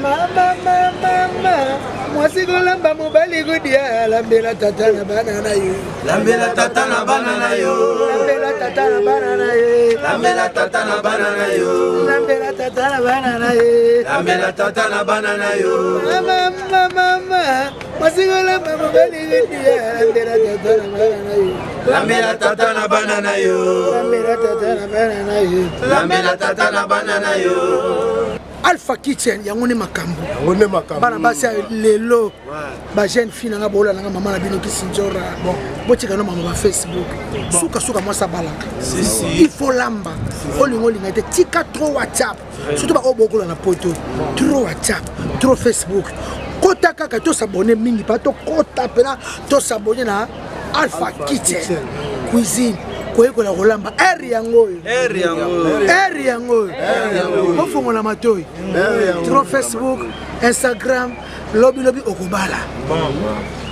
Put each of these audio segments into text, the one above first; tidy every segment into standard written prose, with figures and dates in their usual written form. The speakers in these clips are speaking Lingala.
Mama, mwasi kolamba mobali godia lambela tata na banana yo. Lambela tata na banana yo. Lambela tata na banana yo. Lambela tata na banana yo. Lambela tata na banana yo. Lambela tata na banana yo. Mama, mwasi kolamba mobali godia lambela tata na banana yo. Lambela tata na banana yo. Lambela tata na banana yo. Lambela tata na banana yo. Alpha Kitchen yangone makambo bana basi lelo ba jeune fille nga bola nga mama na bino kisinjora botika no mama ba Facebook suka moi sabalaka il faut lamba olingo linga te tika trop WhatsApp surtout ba obokola na poto trop WhatsApp trop Facebook kota kaka to s'abonner mingi pa to kota pena to s'abonner na Alpha Kitchen cuisine ko la rolamba eri yango ofongo na matoi trop Facebook Instagram lobi okobala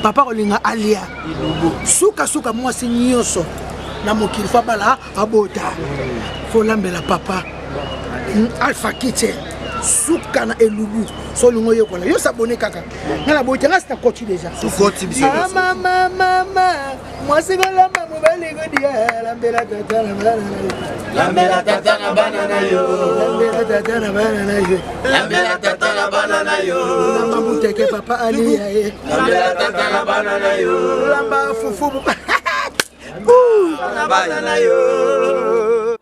papa olinga alia suka mwasi nyonso na mokili fa bala abota fo lambela papa Alpha Kitchen suka na elubu so lingo yekola yo s'abonner kaka ngala boite nga sta coach déjà mama mwasi kolamba mobali godia lambela tata na banana yo. Lambela tata na banana yo. Lambela tata na banana yo. Lambela tata na banana yo. Lamba muteke papa ali ya. Lambela tata na banana yo. Lamba fufu na banana yo.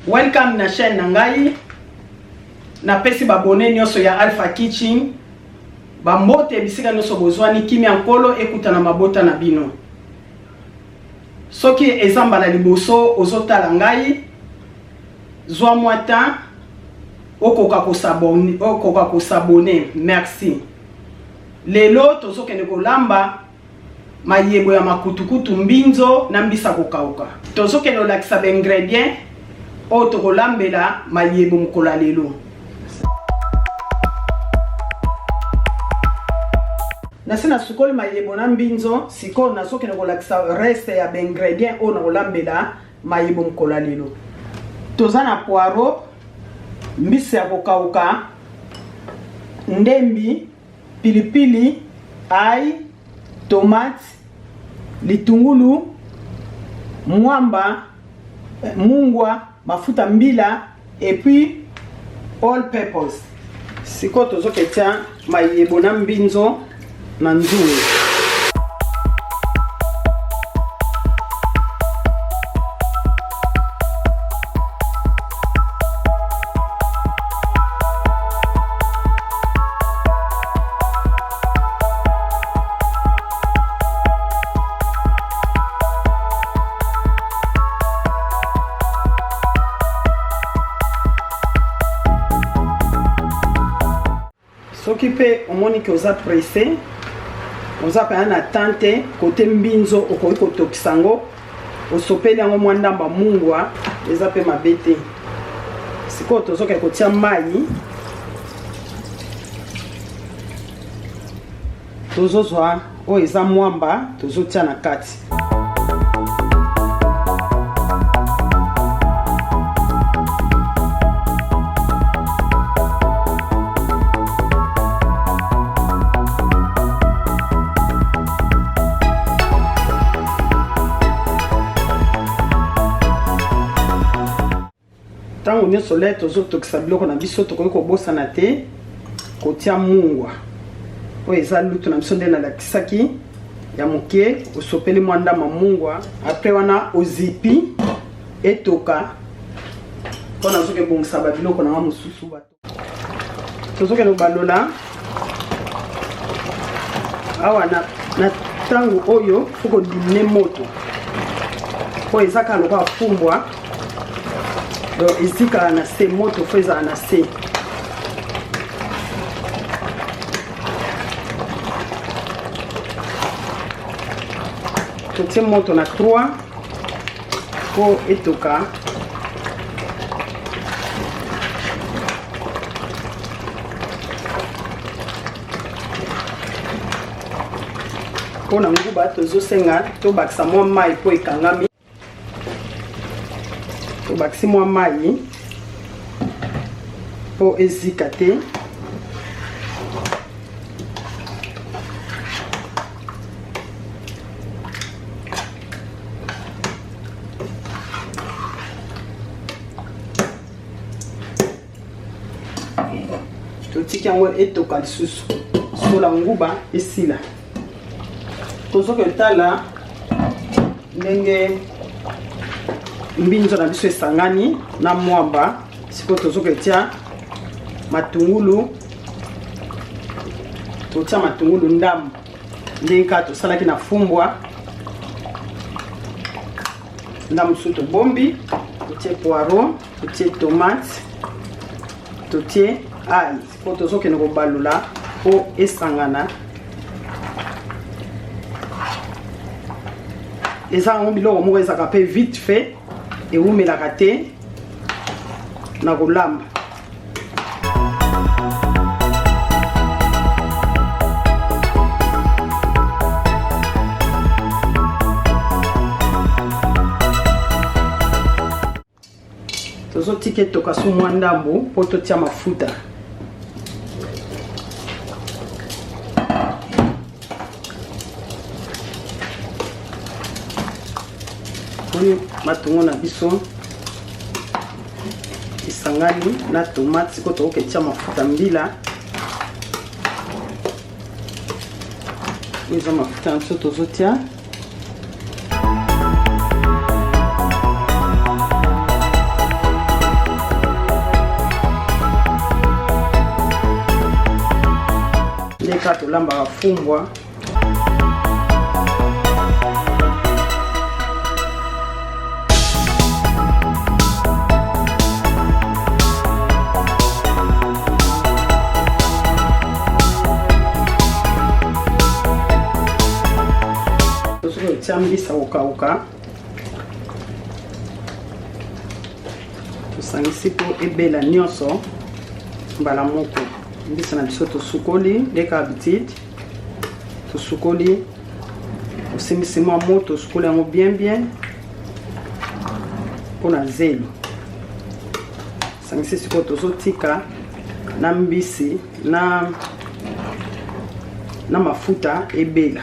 Welcome na chaîne Nangai. Na pesi babone nyoso ya Alpha Kitchen. Ba mbote bisika nyoso bozwani kimi ankolo ekuta na mabota na bino. Soki ezamba na liboso ozotala ngai. Zwa mwata okoka ko s'abonner. Merci. Lelo tozokende kolamba mayebo ya makutukutu mbinzo na mbisa kokauka. Tozokende olakisa ba ingrédients oto kolambela mayebo mukola lelo. Nasina sukoli mayebo na mbinzo siko nasoke kolakisa reste ya ingrédients ona kolambela mayebo mukola lelo. Tozana poiro, mbisi ya kokauka, ndembi, pilipili, ai, tomate, litungulu, mwamba, mungwa, mafuta mbila et puis all purpose. Siko tozoketia mayebo na mbinzo na nzue. S'occuper au moni que oza pressé, oza pa na tante côté mbinzo okoki kotokisango, osopeli yango mwandamba mungwa eza pe mabete. Siko tozoka kotia mai. Tozozwa o eza mwamba tozotia na kati. Tango nyoso le tozotokisa biloko na biso tokoki kobosana te kotia mungwa oyo eza lutu na biso nde nalakisaki ya moke osopeli mwa ndama mungwa apres wana ozipi etoka mpona ozoki ebongisa babiloko na nga mosusu bato tozokende kobalola awa na ntango oyo fo kodimine moto oyo ezaka lokola fumbwa donc ezikala na se moto fo ezala na se. Totie moto na 3 po etoka. Pour na nguba tozo senga to bakisa mwa mai po ekangami. To bakisi mwa mai po ezika te. Totiki yango etoka lisusu sola nguba esila. Tozoke tala ndenge mbinzo na biso esangani na mwamba. Siko tozoke tia matungulu. Totia matungulu ndamu ndenge ka tosalaki na fumbwa. Ndamu su tobombi. Totie poireau, totie tomate, totie ail. Siko tozoke na kobalula po esangana. Eza ngo biloko moko ezaka pe vite fait et umelaka te na kolamba. Tozo tike toka su mwa ndambo po totia mafuta. Matungo na biso isangani na tomate siko toke tia mafuta mbila. Izo mafuta nso tozotia. Ndeka tolamba fumbwa. Mbisa ukauka tosangisi po ebela nyonso mbala moko. Mbisa na biso tosukoli leka habitude tosukoli osimbisi mwa moto tosukoli yango bien pona zelo. Sangisi siko tozotika na mbisi na mafuta ebela.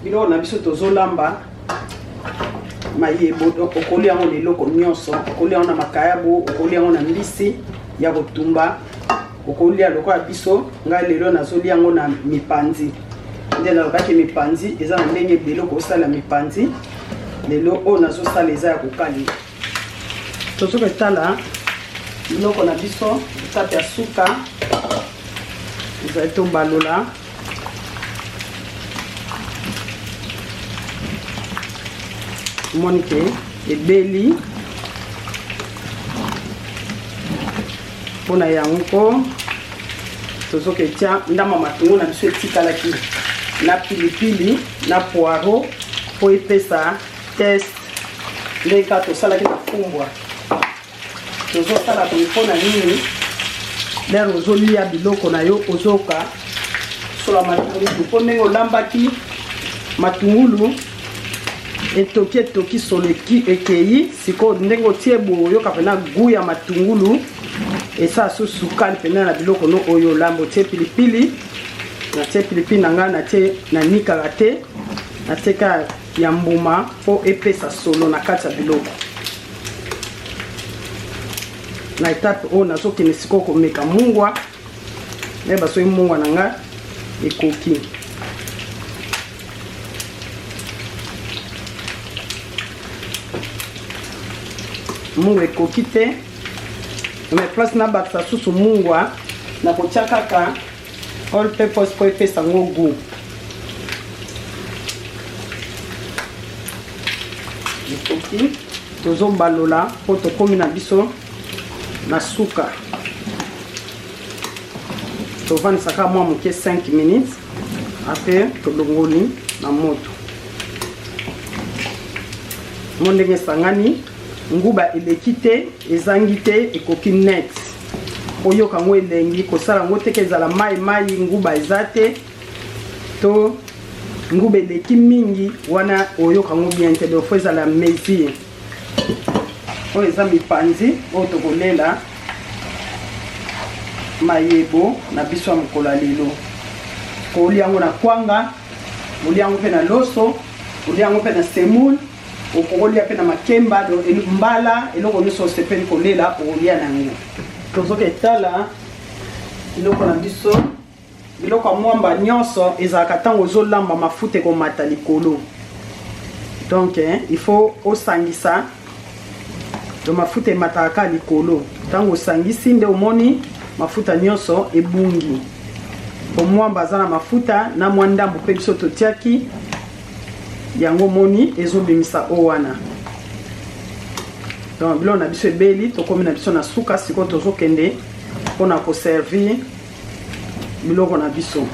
Bilo na biso tozolamba mayebo okoli yango leloko nyonso, okoli yango na makayabo, okoli yango na mbisi ya kotumba, okoli ya lokola biso ngai lelo nazoli yango na mipanzi. Nde nalobaki mipanzi eza na ndenge ebele kosala mipanzi. Lelo oyo nazosala eza ya kokali. Tozoke tala biloko na biso tape ya suka ezali tobalola. Monike ebeli pona yango tozoke tia ndama matungo na biso etikalaki na pilipili na poireau po epesa test ndeka tosalaki na fumbwa. Tozosala mpona nini lero ozolia biloko na yo ozoka sola matungulu po ndenge olambaki matungulu etoki soleki ekei siko ndenge otie boyo kapena gu ya matungulu esa so sukali pena na biloko no oyo lambo tie pilipili na tie pilipili nanga na tie na nika te na teka ya mbuma po epesa solo na kati ya biloko. Na etape o nazokende siko komeka mungwa neba so mungwa nanga ekoki. Mungwa ekoki te me place na bakisa susu mungwa na kotia kaka all purpose po epesa ngo gu. Ekoki tozobalola po tokomi na biso na suka. Tovanisaka mwa moke 5 minutes après tolongoli na moto. Mondenge sangani nguba eleki te ezangi te ekoki net oyoka ngo elengi kosala ngo te ezala mai nguba eza te to nguba eleki mingi wana oyoka ngo bien te donc faut ezala mesure oyo eza mipanzi oyo tokolela mayebo na biso ya mokolo ya lelo kolia yango na kwanga olia yango mpe na loso olia yango mpe na semoule okolia mpe na makemba mbala eloko nyonso osepeli kolela okolia na yango tozoka etala biloko na biso biloko ya mwamba nyonso ezalaka ntango ozolamba mafuta ekomata likolo donc il faut osangisa to mafuta emataka likolo ntango osangisi nde omoni mafuta nyonso ebungi omwamba aza na mafuta na mwa ndambo mpe biso totiaki yango moni ezobimisa o wana donc biloko na biso ebeli tokomi na biso na suka sikoyo tozokende mpona koservir biloko na biso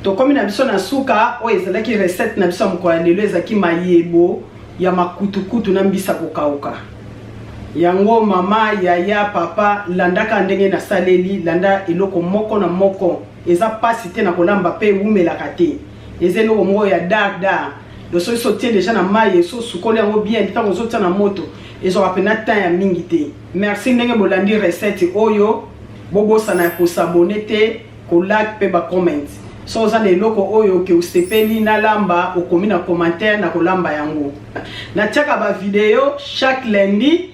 tokomi na biso na suka oyo ezalaki recette na biso ya mokolo ya lelo ezalaki mayebo ya makutukutu na mbisa kokauka yango mama yaya papa landaka ndenge nasaleli landa eloko moko na moko eza pasi te na kolamba pe wumelaka te eza eloko moko ya dar loso iso tie deja na mai eso sukoli yango bien ntango ozotia na moto ezwaka pena temps ya mingi te merci ndenge bolandi recette oyo bobosana ya kosabone te kolike mpe bacomment so oza na eloko oyo ke osepeli na lamba okomi na commentaire na kolamba yango natiaka bavideo chaque lundi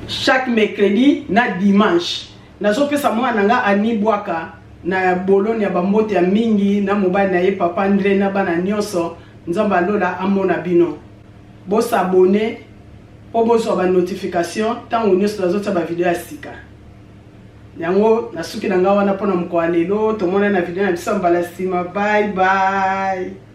chaque mercredi na dimanche nazopesa mwana nga anibwaka na boloni ya bambote ya mingi na mobali na ye papa André na bana nyonso nzamba lola amona bino bosabone po bozwa ba notification tango nyonso nazotia ba video ya sika yango nasuki na nga wana mpona mokolo ya lelo tomona na video na biso mbala nsima bye bye.